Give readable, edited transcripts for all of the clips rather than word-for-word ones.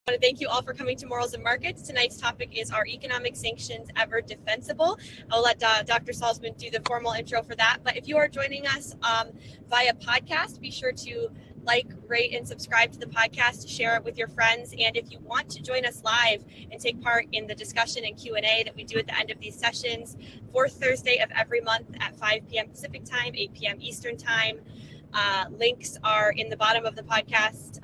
I want to thank you all for coming to Morals and Markets. Tonight's topic is, are economic sanctions ever defensible? I'll let Dr. Salzman do the formal intro for that. But if you are joining us via podcast, be sure to like, rate, and subscribe to the podcast, share it with your friends. And if you want to join us live and take part in the discussion and Q&A that we do at the end of these sessions, fourth Thursday of every month at 5 p.m. Pacific time, 8 p.m. Eastern time. Links are in the bottom of the podcast.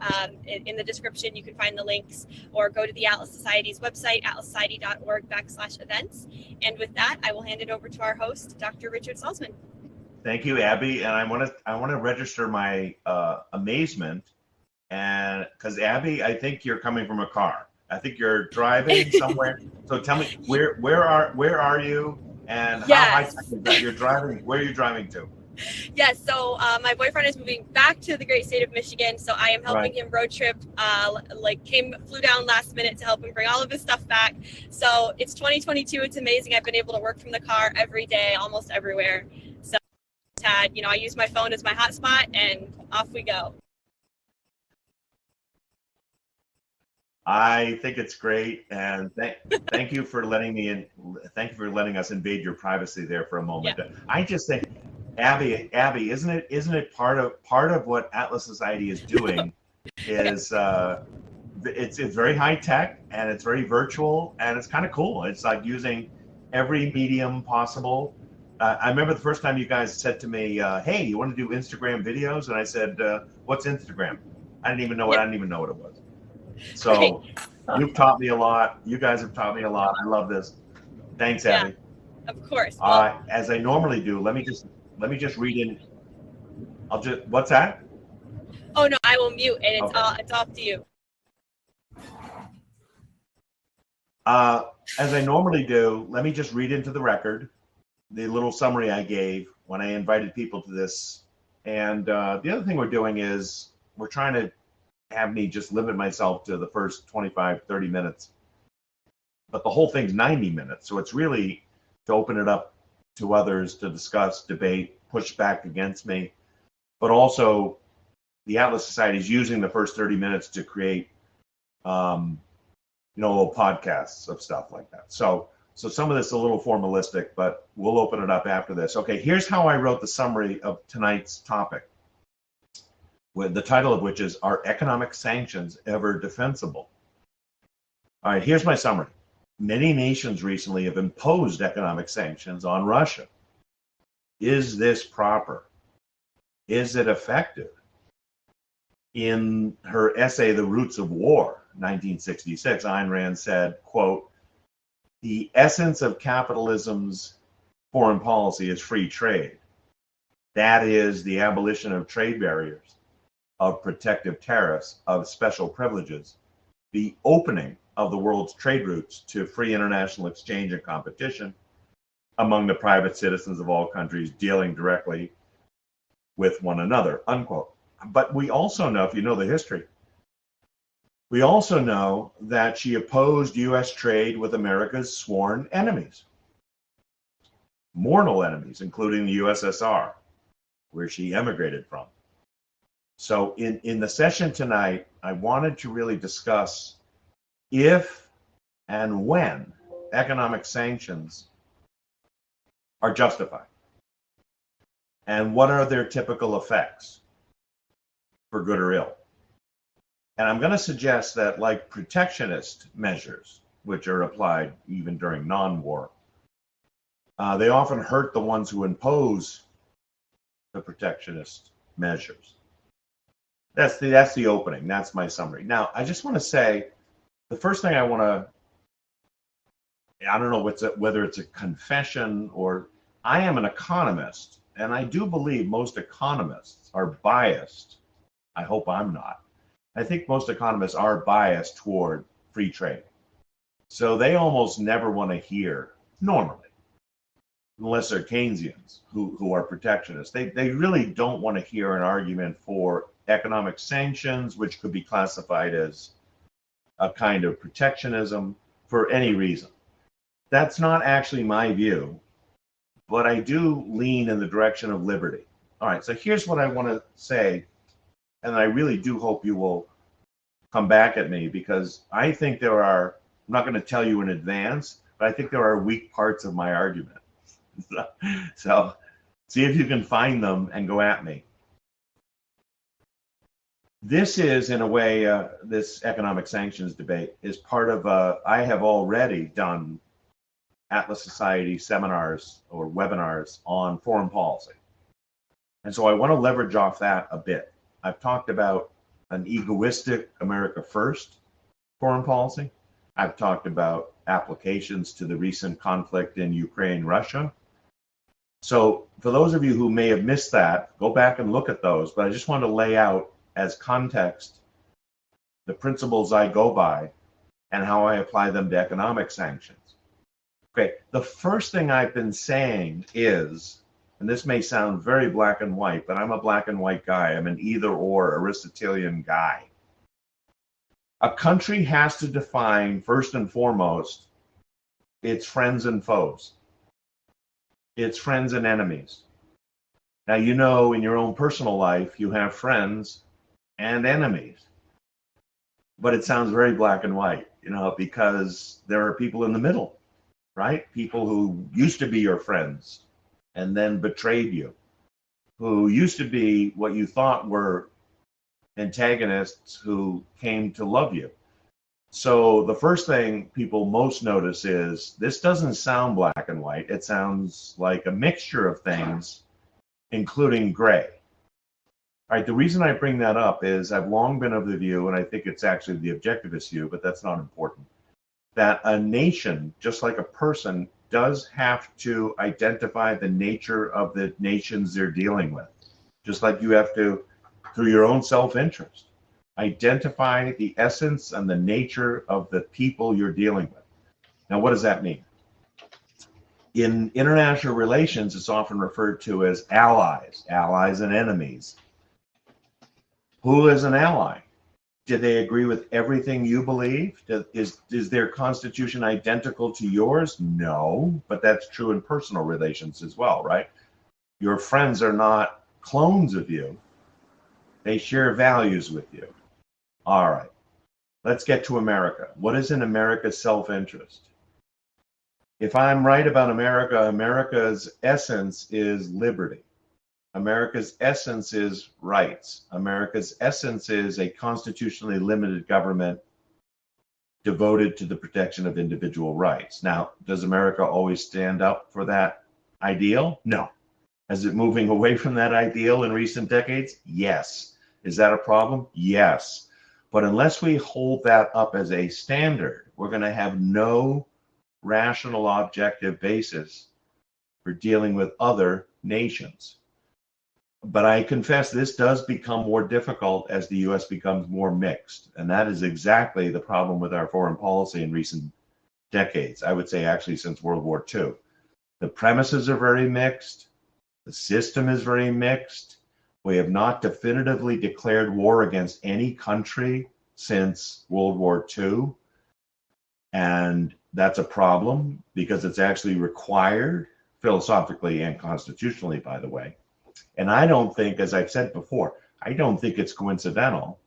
In the description, you can find the links, or go to the Atlas Society's website, atlassociety.org/events. And with that, I will hand it over to our host, Dr. Richard Salzman. Thank you, Abby. And I want to register my amazement, and because Abby, I think you're coming from a car. I think you're driving somewhere. So tell me, where are you, and how high tech is that? You're driving. Where are you driving to? Yes, so my boyfriend is moving back to the great state of Michigan, so I am helping him road trip. Flew down last minute to help him bring all of his stuff back. So it's 2022. It's amazing. I've been able to work from the car every day, almost everywhere. So I use my phone as my hotspot, and off we go. I think it's great, and thank you for letting me in. Thank you for letting us invade your privacy there for a moment. Yeah. I just think, Abby, isn't it part of what Atlas Society is doing is it's very high tech, and it's very virtual, and it's kind of cool. It's like using every medium possible. I remember the first time you guys said to me, "Hey, you want to do Instagram videos?" And I said, "What's Instagram?" I didn't even know what it was. So you've taught me a lot. You guys have taught me a lot. I love this. Thanks, Abby. Of course. As I normally do, let me just read in. What's that? Oh no, I will mute, and it's off to you. As I normally do, let me just read into the record the little summary I gave when I invited people to this. And the other thing we're doing is we're trying to have me just limit myself to the first 25, 30 minutes. But the whole thing's 90 minutes. So it's really to open it up to others to discuss, debate, push back against me. But also the Atlas Society is using the first 30 minutes to create, little podcasts of stuff like that. So some of this is a little formalistic, but we'll open it up after this. Okay, here's how I wrote the summary of tonight's topic, with the title of which is, "Are Economic Sanctions Ever Defensible?" All right, here's my summary. Many nations recently have imposed economic sanctions on Russia. Is this proper? Is it effective? In her essay, The Roots of War, 1966, Ayn Rand said, quote, "The essence of capitalism's foreign policy is free trade. That is the abolition of trade barriers, of protective tariffs, of special privileges, the opening of the world's trade routes to free international exchange and competition among the private citizens of all countries dealing directly with one another," unquote. But we also know, if you know the history, we also know that she opposed U.S. trade with America's sworn enemies, mortal enemies, including the U.S.S.R, where she emigrated from. So in the session tonight, I wanted to really discuss if and when economic sanctions are justified, and what are their typical effects, for good or ill. And I'm going to suggest that, like protectionist measures, which are applied even during non-war, they often hurt the ones who impose the protectionist measures. That's the opening. That's my summary. Now, I just want to say, the first thing I don't know whether it's a confession or, I am an economist, and I do believe most economists are biased. I hope I'm not. I think most economists are biased toward free trade. So they almost never want to hear, normally, unless they're Keynesians who are protectionists, they really don't want to hear an argument for economic sanctions, which could be classified as a kind of protectionism for any reason. That's not actually my view, but I do lean in the direction of liberty. All right, so here's what I want to say, and I really do hope you will come back at me, because I think there are, I'm not going to tell you in advance, but I think there are weak parts of my argument. So see if you can find them and go at me. This is, in a way, this economic sanctions debate is part of, I have already done Atlas Society seminars or webinars on foreign policy. And so I want to leverage off that a bit. I've talked about an egoistic America first foreign policy. I've talked about applications to the recent conflict in Ukraine, Russia. So for those of you who may have missed that, go back and look at those. But I just want to lay out as context the principles I go by and how I apply them to economic sanctions. Okay, the first thing I've been saying is, and this may sound very black and white, but I'm a black and white guy. I'm an either or Aristotelian guy. A country has to define, first and foremost, its friends and foes, its friends and enemies. Now, you know, in your own personal life, you have friends and enemies, but it sounds very black and white, you know, because there are people in the middle, right? People who used to be your friends and then betrayed you, who used to be what you thought were antagonists who came to love you. So the first thing people most notice is this doesn't sound black and white. It sounds like a mixture of things, including gray. All right, the reason I bring that up is I've long been of the view, and I think it's actually the objectivist view, but that's not important, that a nation, just like a person, does have to identify the nature of the nations they're dealing with. Just like you have to, through your own self-interest, identify the essence and the nature of the people you're dealing with. Now, what does that mean? In international relations, it's often referred to as allies and enemies. Who is an ally? Do they agree with everything you believe? Is their constitution identical to yours? No, but that's true in personal relations as well, right? Your friends are not clones of you. They share values with you. All right, let's get to America. What is in America's self-interest? If I'm right about America, America's essence is liberty. America's essence is rights. America's essence is a constitutionally limited government devoted to the protection of individual rights. Now, does America always stand up for that ideal? No. Is it moving away from that ideal in recent decades? Yes. Is that a problem? Yes. But unless we hold that up as a standard, we're going to have no rational objective basis for dealing with other nations. But I confess this does become more difficult as the U.S. becomes more mixed. And that is exactly the problem with our foreign policy in recent decades. I would say actually since World War II. The premises are very mixed. The system is very mixed. We have not definitively declared war against any country since World War II. And that's a problem because it's actually required philosophically and constitutionally, by the way. And I don't think, as I've said before, I don't think it's coincidental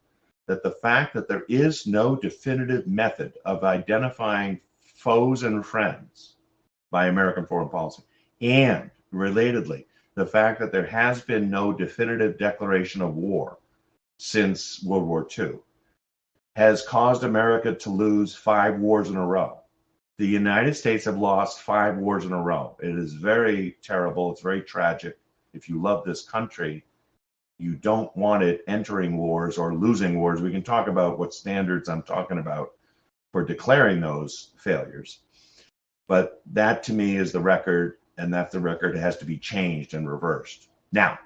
that the fact that there is no definitive method of identifying foes and friends by American foreign policy, and relatedly, the fact that there has been no definitive declaration of war since World War II, has caused America to lose 5 wars in a row. The United States have lost 5 wars in a row. It is very terrible. It's very tragic. If you love this country, you don't want it entering wars or losing wars. We can talk about what standards I'm talking about for declaring those failures. But that to me is the record, and that the record has to be changed and reversed. Now,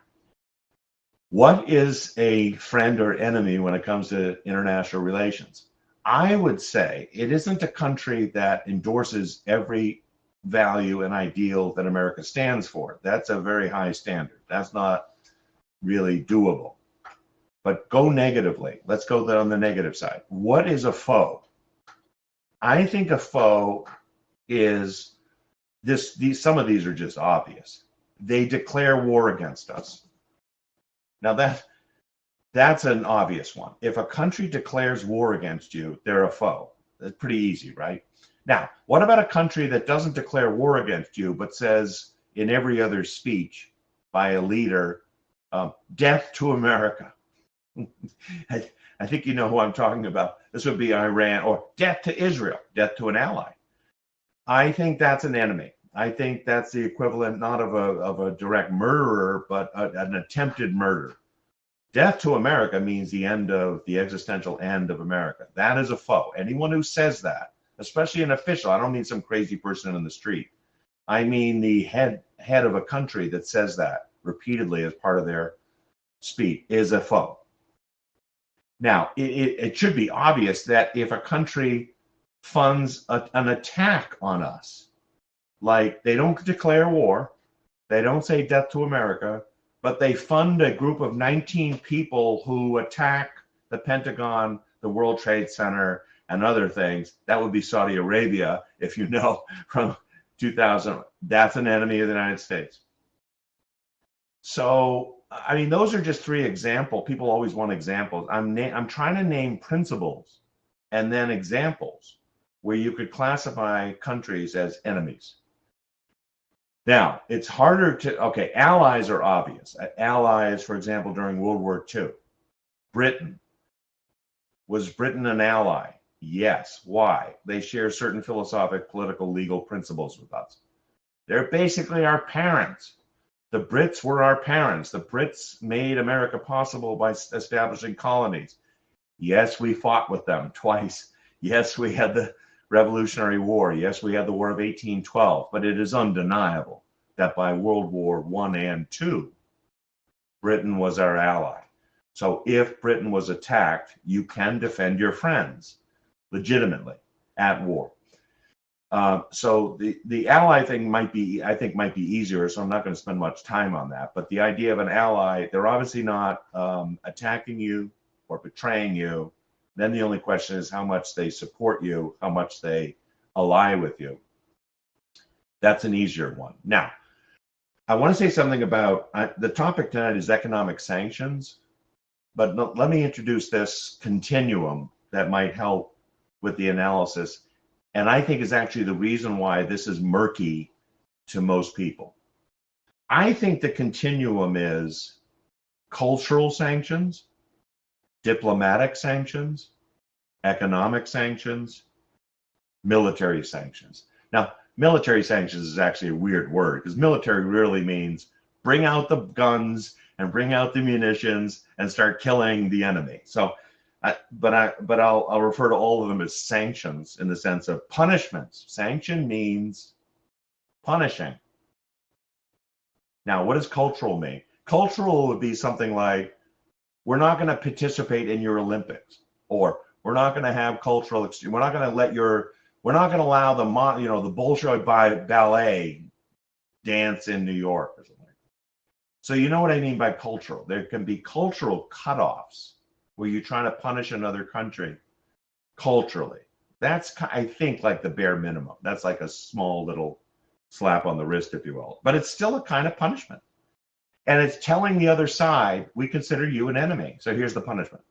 what is a friend or enemy when it comes to international relations? I would say it isn't a country that endorses every value and ideal that America stands for. That's a very high standard. That's not really doable. But go negatively. Let's go on the negative side. What is a foe? I think a foe is this. Some of these are just obvious. They declare war against us. Now That's an obvious one. If a country declares war against you, they're a foe. That's pretty easy, right? Now, what about a country that doesn't declare war against you, but says in every other speech by a leader, death to America? I think you know who I'm talking about. This would be Iran, or death to Israel, death to an ally. I think that's an enemy. I think that's the equivalent not of a direct murderer, but an attempted murder. Death to America means the existential end of America. That is a foe. Anyone who says that, especially an official, I don't mean some crazy person in the street. I mean the head of a country that says that repeatedly as part of their speech is a foe. Now, it should be obvious that if a country funds an attack on us, like they don't declare war, they don't say death to America, but they fund a group of 19 people who attack the Pentagon, the World Trade Center, and other things, that would be Saudi Arabia, if you know, from 2000. That's an enemy of the United States. So, I mean, those are just three examples. People always want examples. I'm trying to name principles and then examples where you could classify countries as enemies. Now, it's harder to, okay, allies are obvious. Allies, for example, during World War II. Britain. Was Britain an ally? Yes. Why? They share certain philosophic, political, legal principles with us. They're basically our parents. The Brits were our parents. The Brits made America possible by establishing colonies. Yes, we fought with them twice. Yes, we had the Revolutionary War. Yes, we had the War of 1812, but it is undeniable that by World War I and II, Britain was our ally. So if Britain was attacked, you can defend your friends legitimately at war. So the ally thing I think might be easier, so I'm not going to spend much time on that. But the idea of an ally, they're obviously not attacking you or betraying you. Then the only question is how much they support you, how much they ally with you. That's an easier one. Now, I want to say something about the topic tonight is economic sanctions, but let me introduce this continuum that might help with the analysis, and I think is actually the reason why this is murky to most people. I think the continuum is cultural sanctions, diplomatic sanctions, economic sanctions, military sanctions. Now, military sanctions is actually a weird word because military really means bring out the guns and bring out the munitions and start killing the enemy. So, I'll refer to all of them as sanctions in the sense of punishments. Sanction means punishing. Now, what does cultural mean? Cultural would be something like, we're not going to participate in your Olympics, or we're not going to have cultural, we're not going to allow the Bolshoi ballet dance in New York or something. So you know what I mean by cultural. There can be cultural cutoffs where you're trying to punish another country culturally. That's, I think, like the bare minimum. That's like a small little slap on the wrist, if you will. But it's still a kind of punishment. And it's telling the other side, we consider you an enemy. So here's the punishment.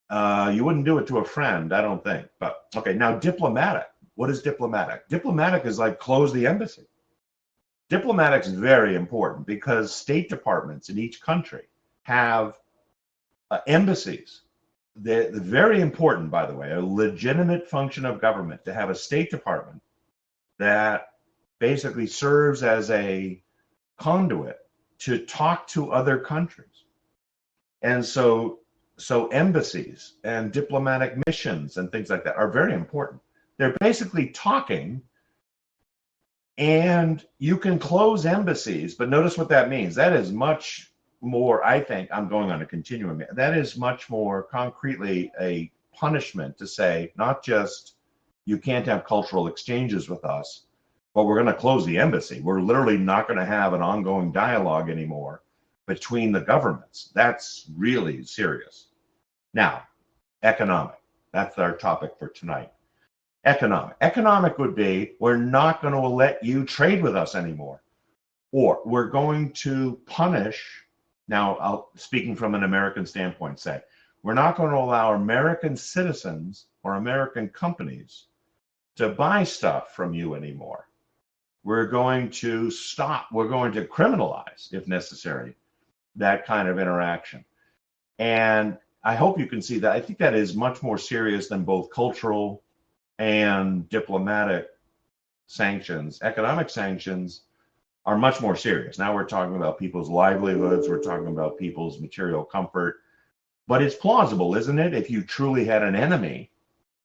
You wouldn't do it to a friend, I don't think. But okay, now diplomatic. What is diplomatic? Diplomatic is like close the embassy. Diplomatic is very important because state departments in each country have embassies. They're very important, by the way, a legitimate function of government to have a state department that basically serves as a conduit to talk to other countries. And so embassies and diplomatic missions and things like that are very important. They're basically talking, and you can close embassies, but notice what that means. That is much more, I think, I'm going on a continuum. That is much more concretely a punishment to say, not just you can't have cultural exchanges with us, but we're going to close the embassy. We're literally not going to have an ongoing dialogue anymore between the governments. That's really serious. Now, economic. That's our topic for tonight. Economic. Economic would be, we're not going to let you trade with us anymore. Or we're going to punish Now, speaking from an American standpoint, say, we're not going to allow American citizens or American companies to buy stuff from you anymore. We're going to stop, we're going to criminalize, if necessary, that kind of interaction. And I hope you can see that. I think that is much more serious than both cultural and diplomatic sanctions. Economic sanctions are much more serious. Now we're talking about people's livelihoods, we're talking about people's material comfort. But it's plausible, isn't it? If you truly had an enemy,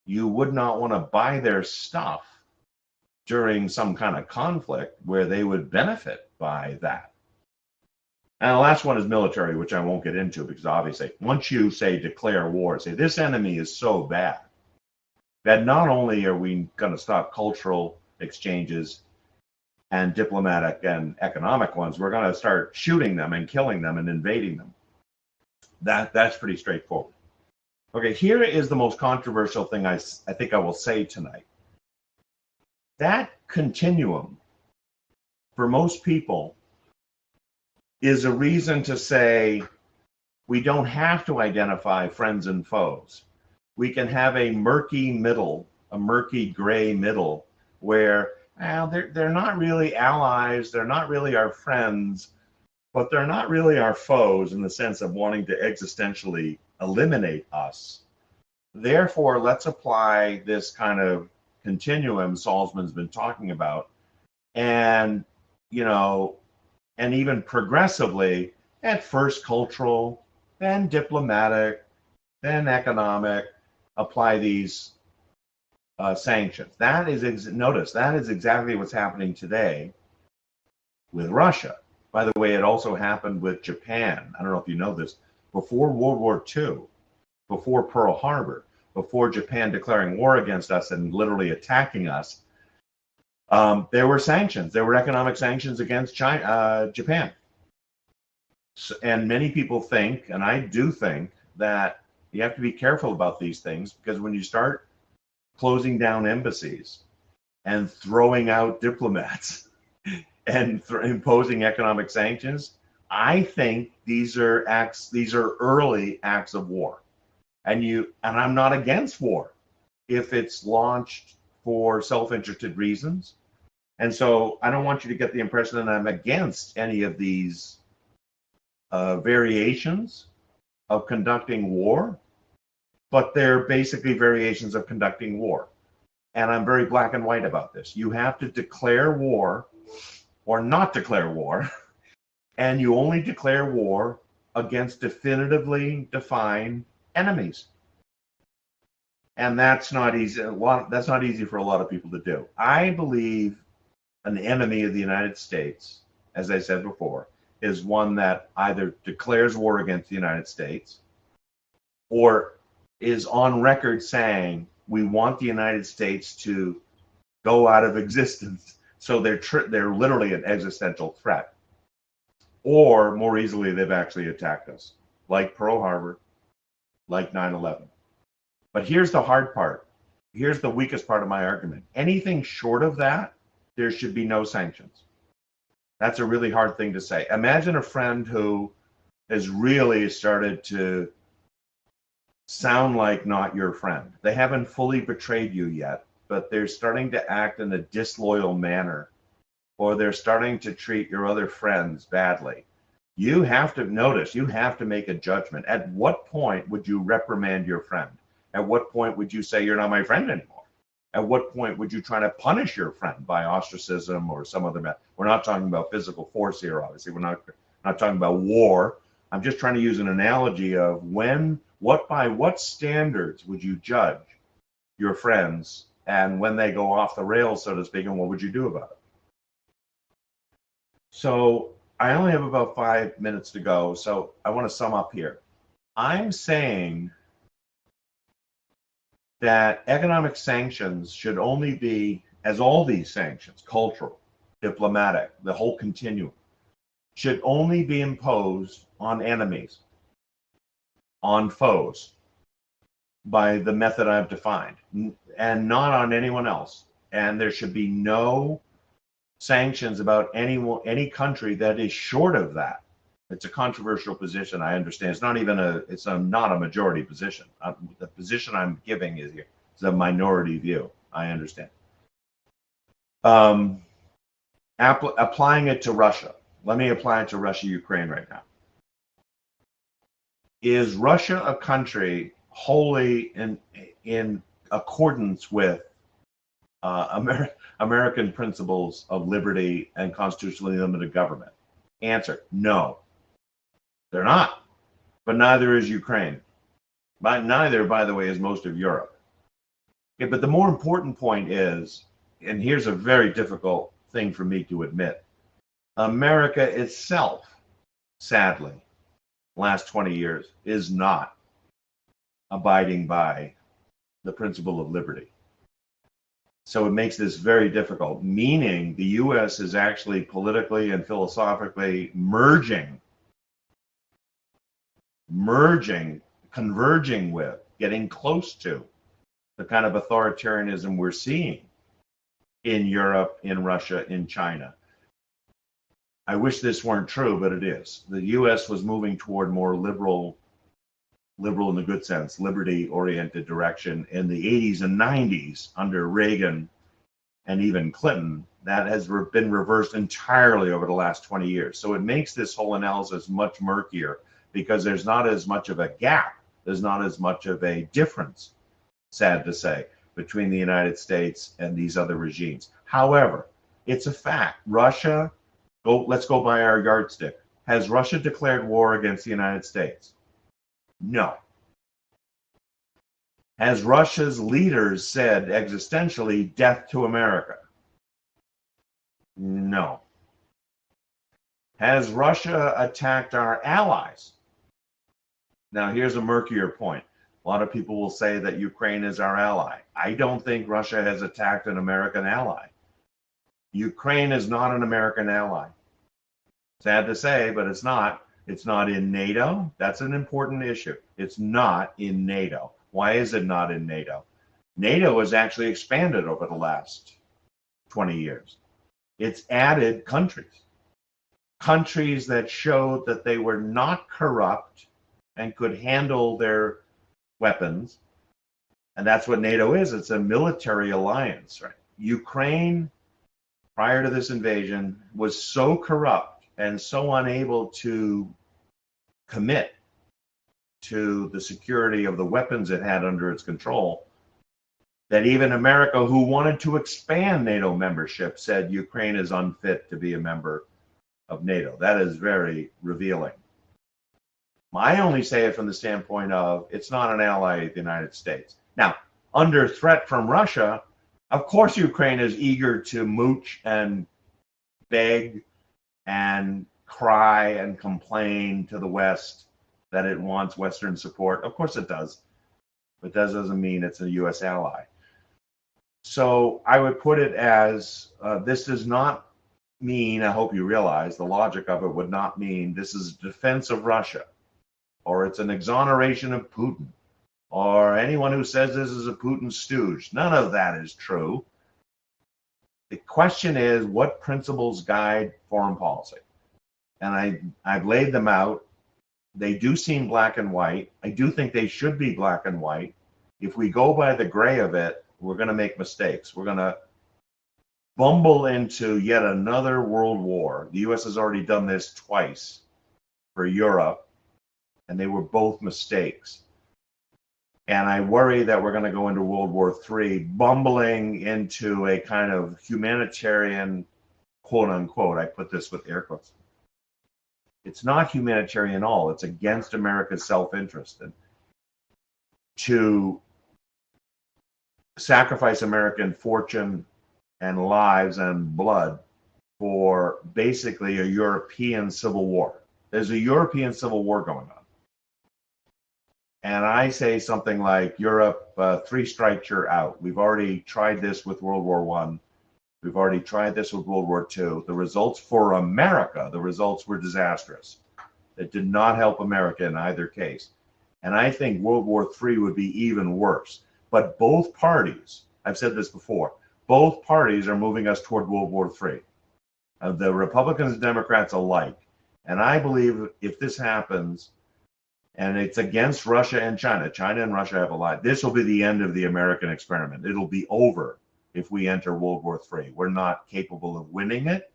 you would not want to buy their stuff during some kind of conflict where they would benefit by that. And the last one is military, which I won't get into because obviously once you say declare war, say this enemy is so bad that not only are we going to stop cultural exchanges and diplomatic and economic ones, we're going to start shooting them and killing them and invading them. That's pretty straightforward. Okay, here is the most controversial thing I think I will say tonight. That continuum, for most people, is a reason to say we don't have to identify friends and foes. We can have a murky middle, a murky gray middle, where they're not really allies, they're not really our friends, but they're not really our foes in the sense of wanting to existentially eliminate us. Therefore, let's apply this kind of continuum Salzman's been talking about, and and even progressively, at first cultural, then diplomatic, then economic, apply these sanctions. Notice that is exactly what's happening today with Russia. By the way, it also happened with Japan. I don't know if you know this. Before World War II, before Pearl Harbor, before Japan declaring war against us and literally attacking us, there were sanctions. There were economic sanctions against Japan. And many people think, and I do think, that you have to be careful about these things, because when you start closing down embassies and throwing out diplomats and imposing economic sanctions, I think these are early acts of war. And I'm not against war if it's launched for self-interested reasons. And so I don't want you to get the impression that I'm against any of these variations of conducting war, but they're basically variations of conducting war. And I'm very black and white about this. You have to declare war or not declare war, and you only declare war against definitively defined enemies. And that's not easy. That's not easy for a lot of people to do. I believe an enemy of the United States, as I said before, is one that either declares war against the United States or is on record saying we want the United States to go out of existence. So they're literally an existential threat. Or more easily, they've actually attacked us, like Pearl Harbor, like 9/11. But here's the hard part. Here's the weakest part of my argument. Anything short of that, there should be no sanctions. That's a really hard thing to say. Imagine a friend who has really started to sound like not your friend. They haven't fully betrayed you yet, but they're starting to act in a disloyal manner, or they're starting to treat your other friends badly. You have to notice, you have to make a judgment. At what point would you reprimand your friend? At what point would you say, you're not my friend anymore? At what point would you try to punish your friend by ostracism or some other method? We're not talking about physical force here, obviously. We're not talking about war. I'm just trying to use an analogy of by what standards would you judge your friends, and when they go off the rails, so to speak, and what would you do about it? So I only have about 5 minutes to go, so I want to sum up here. I'm saying that economic sanctions should only be, as all these sanctions, cultural, diplomatic, the whole continuum, should only be imposed on enemies, on foes, by the method I've defined, and not on anyone else. And there should be no sanctions about any country that is short of that. It's a controversial position. I understand. It's not even not a majority position. The position I'm giving is a minority view. I understand. Applying it to Russia. Let me apply it to Russia, Ukraine right now. Is Russia a country wholly in accordance with American principles of liberty and constitutionally limited government? Answer: no. They're not. But neither is Ukraine. But neither, by the way, is most of Europe. Okay, but the more important point is, and here's a very difficult thing for me to admit, America itself, sadly, last 20 years, is not abiding by the principle of liberty. So it makes this very difficult, meaning the U.S. is actually politically and philosophically converging with, getting close to the kind of authoritarianism we're seeing in Europe, in Russia, in China. I wish this weren't true, but it is. The U.S. was moving toward more liberal in the good sense, liberty-oriented direction in the 80s and 90s under Reagan and even Clinton. That has been reversed entirely over the last 20 years. So it makes this whole analysis much murkier because there's not as much of a gap. There's not as much of a difference, sad to say, between the United States and these other regimes. However, it's a fact. Russia, let's go by our yardstick. Has Russia declared war against the United States? No. Has Russia's leaders said existentially, death to America? No. Has Russia attacked our allies? Now, here's a murkier point. A lot of people will say that Ukraine is our ally. I don't think Russia has attacked an American ally. Ukraine is not an American ally. Sad to say, but it's not. It's not in NATO. That's an important issue. It's not in NATO. Why is it not in NATO? NATO has actually expanded over the last 20 years. It's added countries. Countries that showed that they were not corrupt and could handle their weapons. And that's what NATO is. It's a military alliance, right? Ukraine, prior to this invasion, was so corrupt and so unable to commit to the security of the weapons it had under its control that even America, who wanted to expand NATO membership, said Ukraine is unfit to be a member of NATO. That is very revealing. I only say it from the standpoint of it's not an ally of the United States. Now, under threat from Russia, of course Ukraine is eager to mooch and beg and cry and complain to the West that it wants Western support. Of course it does. But that doesn't mean it's a U.S. ally. So I would put it as this does not mean, I hope you realize, the logic of it would not mean this is defense of Russia, or it's an exoneration of Putin, or anyone who says this is a Putin stooge. None of that is true. The question is, what principles guide foreign policy? And I've laid them out. They do seem black and white. I do think they should be black and white. If we go by the gray of it, we're going to make mistakes. We're going to bumble into yet another world war. The U.S. has already done this twice for Europe, and they were both mistakes. And I worry that we're going to go into World War III, bumbling into a kind of humanitarian, quote unquote, I put this with air quotes. It's not humanitarian at all. It's against America's self-interest. And to sacrifice American fortune and lives and blood for basically a European civil war. There's a European civil war going on. And I say something like, Europe, three strikes, you're out. We've already tried this with World War I. We've already tried this with World War II. The results for America, the results were disastrous. It did not help America in either case. And I think World War III would be even worse. But both parties, I've said this before, both parties are moving us toward World War III. The Republicans and Democrats alike. And I believe if this happens, and it's against Russia and China, China and Russia have allied, this will be the end of the American experiment. It'll be over if we enter World War III. We're not capable of winning it.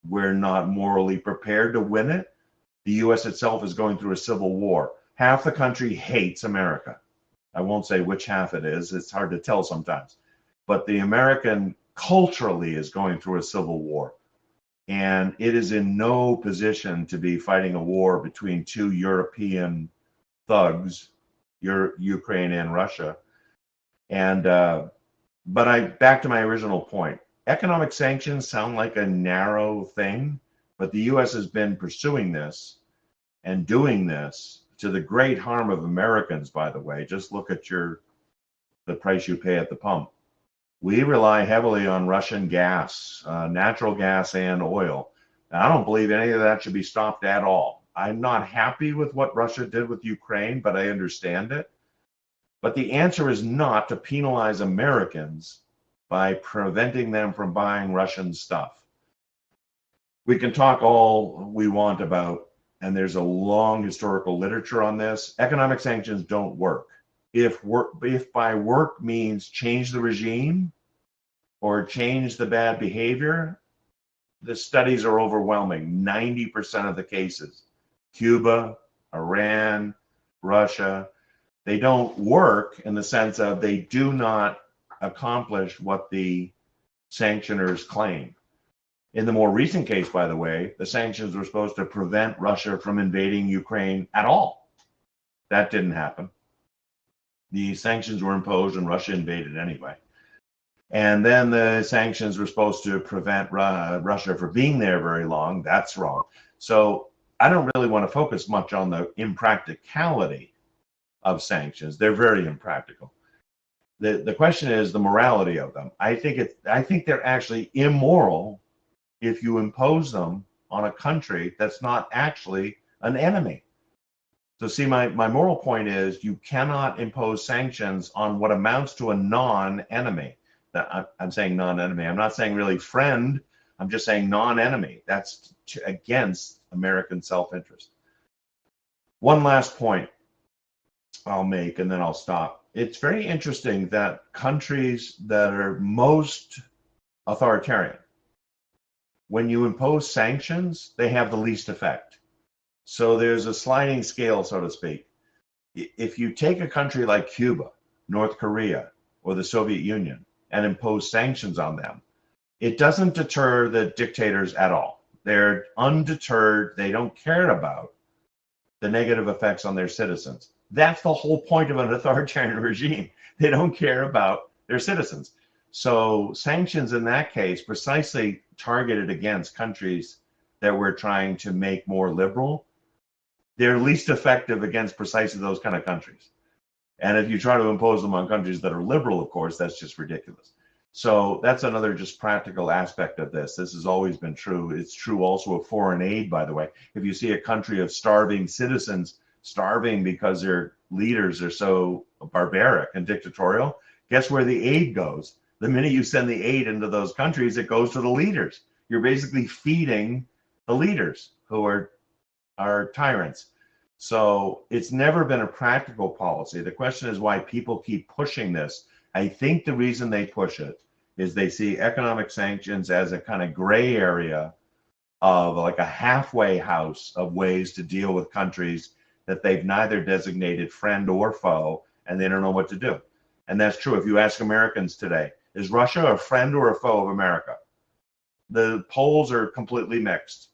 We're not morally prepared to win it. The U.S. itself is going through a civil war. Half the country hates America. I won't say which half it is. It's hard to tell sometimes. But the American culturally is going through a civil war. And it is in no position to be fighting a war between two European thugs, Ukraine and Russia. And but back to my original point. Economic sanctions sound like a narrow thing, but the U.S. has been pursuing this and doing this to the great harm of Americans, by the way. Just look at the price you pay at the pump. We rely heavily on Russian gas, natural gas and oil. And I don't believe any of that should be stopped at all. I'm not happy with what Russia did with Ukraine, but I understand it. But the answer is not to penalize Americans by preventing them from buying Russian stuff. We can talk all we want about, and there's a long historical literature on this. Economic sanctions don't work. If by work means change the regime or change the bad behavior, the studies are overwhelming. 90% of the cases, Cuba, Iran, Russia, they don't work in the sense of they do not accomplish what the sanctioners claim. In the more recent case, by the way, the sanctions were supposed to prevent Russia from invading Ukraine at all. That didn't happen. The sanctions were imposed and Russia invaded anyway. And then the sanctions were supposed to prevent Russia from being there very long. That's wrong. So I don't really want to focus much on the impracticality of sanctions. They're very impractical. The question is the morality of them. I think they're actually immoral if you impose them on a country that's not actually an enemy. So see, my moral point is you cannot impose sanctions on what amounts to a non-enemy. I'm saying non-enemy. I'm not saying really friend. I'm just saying non-enemy. That's against American self-interest. One last point I'll make, and then I'll stop. It's very interesting that countries that are most authoritarian, when you impose sanctions, they have the least effect. So there's a sliding scale, so to speak. If you take a country like Cuba, North Korea, or the Soviet Union and impose sanctions on them, it doesn't deter the dictators at all. They're undeterred. They don't care about the negative effects on their citizens. That's the whole point of an authoritarian regime. They don't care about their citizens. So sanctions in that case precisely targeted against countries that we're trying to make more liberal. They're least effective against precisely those kind of countries. And if you try to impose them on countries that are liberal, of course, that's just ridiculous. So that's another just practical aspect of this. This has always been true. It's true also of foreign aid, by the way. If you see a country of starving citizens starving because their leaders are so barbaric and dictatorial, guess where the aid goes? The minute you send the aid into those countries, it goes to the leaders. You're basically feeding the leaders who are tyrants. So it's never been a practical policy. The question is why people keep pushing this. I think the reason they push it is they see economic sanctions as a kind of gray area of like a halfway house of ways to deal with countries that they've neither designated friend or foe, and they don't know what to do. And that's true. If you ask Americans today, is Russia a friend or a foe of America? The polls are completely mixed.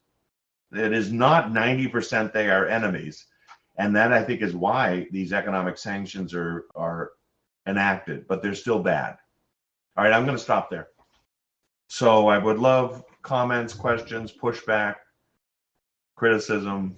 It is not 90% they are enemies. And that, I think, is why these economic sanctions are enacted, but they're still bad. All right, I'm going to stop there. So I would love comments, questions, pushback, criticism,